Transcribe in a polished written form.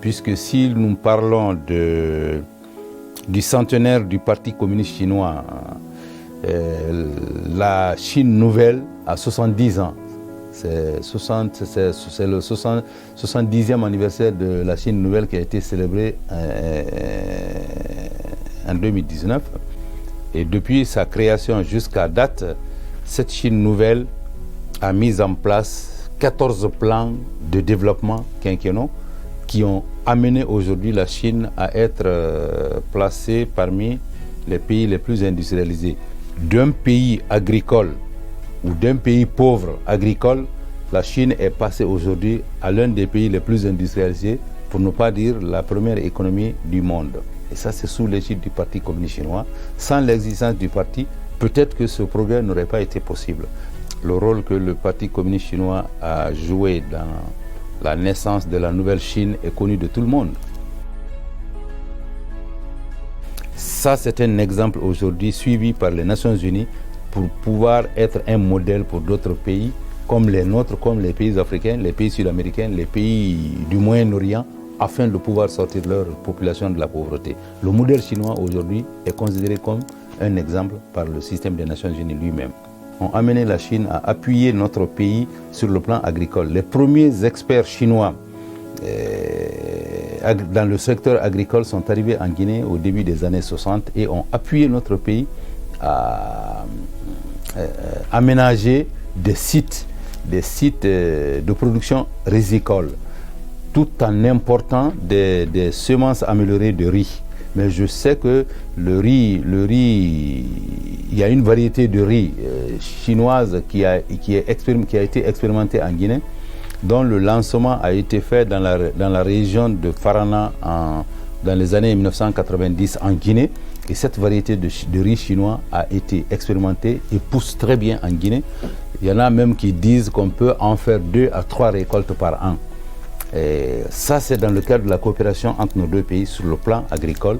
puisque si nous parlons du centenaire du Parti communiste chinois, la Chine nouvelle a 70 ans. C'est le 70e anniversaire de la Chine nouvelle qui a été célébré en 2019. Et depuis sa création jusqu'à date, cette Chine nouvelle a mis en place 14 plans de développement quinquennaux qui ont amené aujourd'hui la Chine à être placée parmi les pays les plus industrialisés. D'un pays agricole ou d'un pays pauvre agricole, la Chine est passée aujourd'hui à l'un des pays les plus industrialisés, pour ne pas dire la première économie du monde. Et ça, c'est sous l'égide du Parti communiste chinois. Sans l'existence du parti, peut-être que ce progrès n'aurait pas été possible. Le rôle que le Parti communiste chinois a joué dans la naissance de la nouvelle Chine est connu de tout le monde. Ça, c'est un exemple aujourd'hui suivi par les Nations Unies pour pouvoir être un modèle pour d'autres pays comme les nôtres, comme les pays africains, les pays sud-américains, les pays du Moyen-Orient, afin de pouvoir sortir leur population de la pauvreté. Le modèle chinois aujourd'hui est considéré comme un exemple par le système des Nations Unies lui-même. On a amené la Chine à appuyer notre pays sur le plan agricole. Les premiers experts chinois dans le secteur agricole sont arrivés en Guinée au début des années 60 et ont appuyé notre pays à aménager des sites de production rizicole, tout en important des semences améliorées de riz. Mais je sais que le riz, il y a une variété de riz chinoise qui a été expérimentée en Guinée, dont le lancement a été fait dans la région de Farana dans les années 1990 en Guinée. Et cette variété de riz chinois a été expérimentée et pousse très bien en Guinée. Il y en a même qui disent qu'on peut en faire 2 à 3 récoltes par an. Et ça, c'est dans le cadre de la coopération entre nos deux pays sur le plan agricole.